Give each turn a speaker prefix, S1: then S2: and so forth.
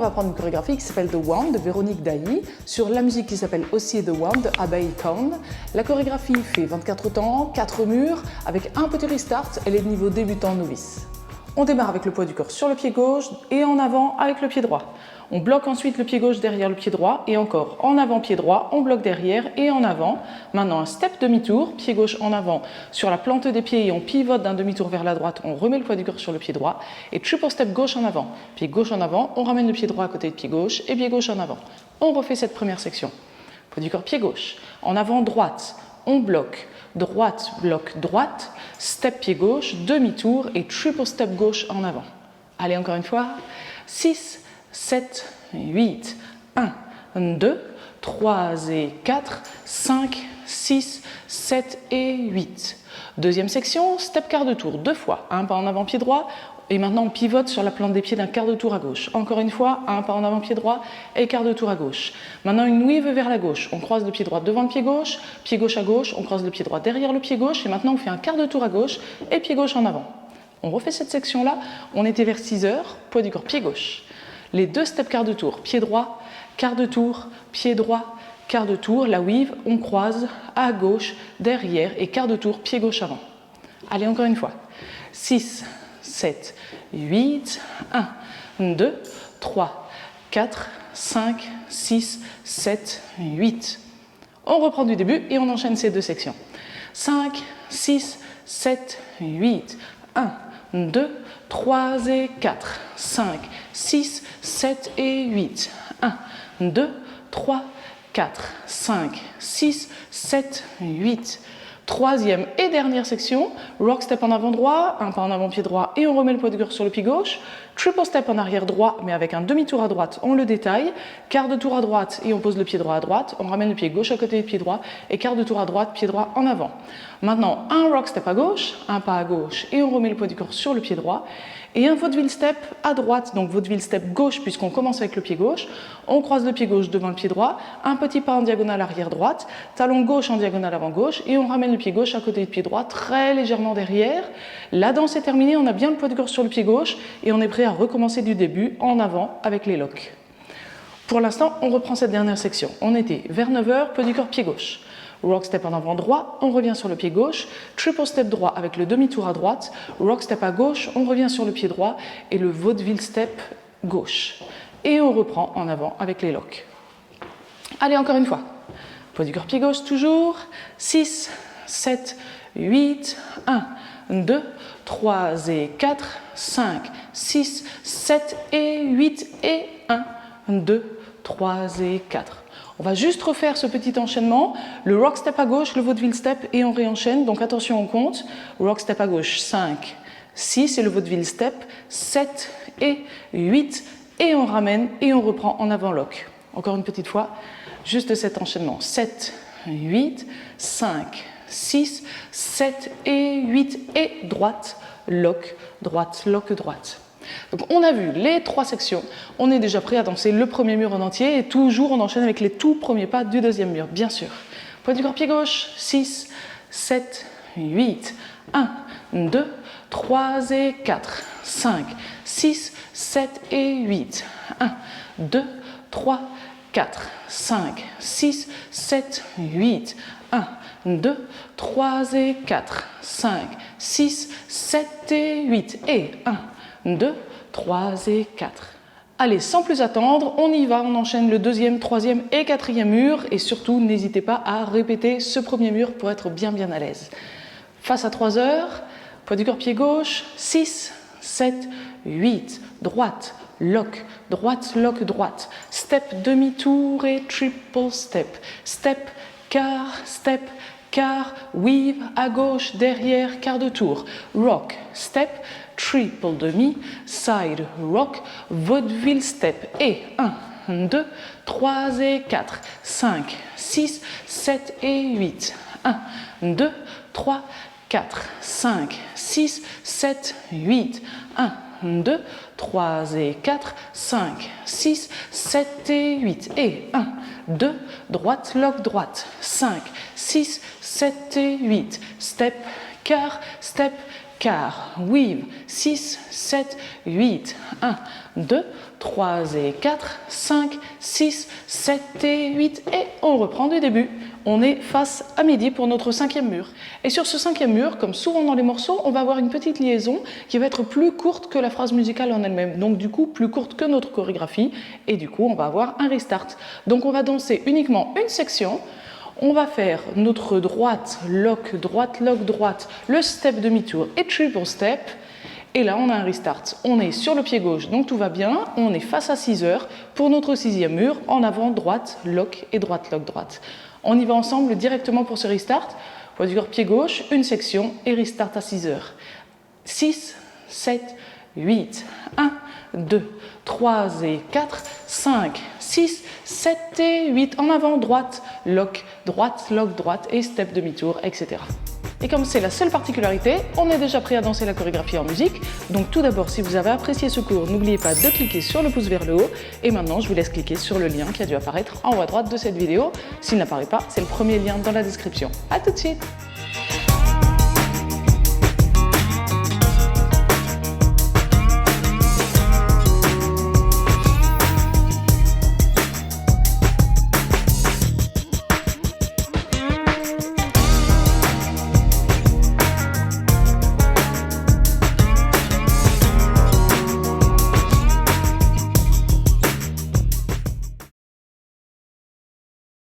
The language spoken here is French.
S1: va prendre une chorégraphie qui s'appelle The One de Véronique Dailly sur la musique qui s'appelle aussi The One de Abbey Cohn. La chorégraphie fait 24 temps, 4 murs, avec un petit restart, elle est de niveau débutant novice. On démarre avec le poids du corps sur le pied gauche et en avant avec le pied droit. On bloque ensuite le pied gauche derrière le pied droit et encore en avant pied droit, on bloque derrière et en avant. Maintenant un step demi-tour, pied gauche en avant sur la plante des pieds et on pivote d'un demi-tour vers la droite, on remet le poids du corps sur le pied droit et triple step gauche en avant. Pied gauche en avant, on ramène le pied droit à côté de pied gauche et pied gauche en avant. On refait cette première section. Poids du corps pied gauche, en avant droite, on bloque. Droite, bloc, droite, step pied gauche, demi-tour et triple step gauche en avant. Allez, encore une fois. 6, 7, 8, 1, 2, 3 et 4, 5, 6, 7 et 8. Deuxième section, step quart de tour, 2 fois. Un pas en avant pied droit. Et maintenant, on pivote sur la plante des pieds d'un quart de tour à gauche. Encore une fois, un pas en avant pied droit et quart de tour à gauche. Maintenant, une weave vers la gauche. On croise le pied droit devant le pied gauche à gauche, on croise le pied droit derrière le pied gauche. Et maintenant, on fait un quart de tour à gauche et pied gauche en avant. On refait cette section-là. On était vers 6 heures, poids du corps pied gauche. Les 2 steps quart de tour, pied droit, quart de tour, pied droit, quart de tour. La weave, on croise à gauche, derrière et quart de tour, pied gauche avant. Allez, encore une fois. 6, 7, 8, 1, 2, 3, 4, 5, 6, 7, 8. On reprend du début et on enchaîne ces 2 sections. 5, 6, 7, 8, 1, 2, 3 et 4, 5, 6, 7 et 8. 1, 2, 3, 4, 5, 6, 7, 8. Troisième et dernière section, rock step en avant droit, un pas en avant pied droit et on remet le poids du corps sur le pied gauche. Triple step en arrière droit mais avec un demi-tour à droite, on le détaille. Quart de tour à droite et on pose le pied droit à droite. On ramène le pied gauche à côté du pied droit et quart de tour à droite, pied droit en avant. Maintenant, un rock step à gauche, un pas à gauche et on remet le poids du corps sur le pied droit. Et un vaudeville step à droite, donc vaudeville step gauche puisqu'on commence avec le pied gauche. On croise le pied gauche devant le pied droit, un petit pas en diagonale arrière droite, talon gauche en diagonale avant gauche et on ramène le pied gauche à côté du pied droit très légèrement derrière. La danse est terminée, on a bien le poids du corps sur le pied gauche et on est prêt à recommencer du début en avant avec les locks. Pour l'instant, on reprend cette dernière section. On était vers 9 heures, poids du corps pied gauche. Rock step en avant droit, on revient sur le pied gauche, triple step droit avec le demi-tour à droite, rock step à gauche, on revient sur le pied droit et le vaudeville step gauche. Et on reprend en avant avec les locks. Allez, encore une fois. Poids du corps pied gauche toujours. 6, 7, 8, 1, 2, 3 et 4, 5, 6, 7 et 8 et 1, 2, 3 et 4. On va juste refaire ce petit enchaînement, le rock step à gauche, le vaudeville step et on réenchaîne, donc attention on compte, rock step à gauche 5, 6 et le vaudeville step 7 et 8 et on ramène et on reprend en avant lock. Encore une petite fois, juste cet enchaînement, 7, 8, 5, 6, 7 et 8 et droite, lock, droite. Donc on a vu les 3 sections, on est déjà prêt à danser le premier mur en entier et toujours on enchaîne avec les tout premiers pas du deuxième mur, bien sûr. Poids du corps pied gauche, 6, 7, 8, 1, 2, 3 et 4, 5, 6, 7 et 8, 1, 2, 3, 4, 5, 6, 7, 8, 1, 2, 3 et 4, 5, 6, 7 et 8 et 1, 2, 3 et 4. Allez, sans plus attendre, on y va, on enchaîne le deuxième, troisième et quatrième mur et surtout n'hésitez pas à répéter ce premier mur pour être bien à l'aise. Face à 3 heures, poids du corps pied gauche, 6, 7, 8, droite, lock, droite, step, demi-tour et triple step, step, quart, weave, à gauche, derrière, quart de tour, rock, step, triple demi, side rock, vaudeville step et 1, 2, 3 et 4, 5, 6, 7 et 8, 1, 2, 3, 4, 5, 6, 7, 8, 1, 2, 3 et 4, 5, 6, 7 et 8 et 1, 2, droite, lock, droite, 5, 6, 7 et 8, step, quart, weave, 6, 7, 8, 1, 2, 3 et 4, 5, 6, 7 et 8 et on reprend du début. On est face à midi pour notre 5e mur. Et sur ce 5e mur, comme souvent dans les morceaux, on va avoir une petite liaison qui va être plus courte que la phrase musicale en elle-même. Donc du coup, plus courte que notre chorégraphie et du coup, on va avoir un restart. Donc on va danser uniquement une section. On va faire notre droite, lock, droite, le step demi-tour et triple step. Et là, on a un restart. On est sur le pied gauche, donc tout va bien. On est face à 6 heures pour notre 6e mur, en avant, droite, lock et droite, lock, droite. On y va ensemble directement pour ce restart. Voiture pied gauche, une section et restart à 6 heures. 6, 7, 8, 1, 2, 3 et 4, 5, 6, 7 et 8. En avant, droite, lock, droite et step demi-tour, etc. Et comme c'est la seule particularité, on est déjà prêt à danser la chorégraphie en musique. Donc tout d'abord, si vous avez apprécié ce cours, n'oubliez pas de cliquer sur le pouce vers le haut. Et maintenant, je vous laisse cliquer sur le lien qui a dû apparaître en haut à droite de cette vidéo. S'il n'apparaît pas, c'est le premier lien dans la description. À tout de suite!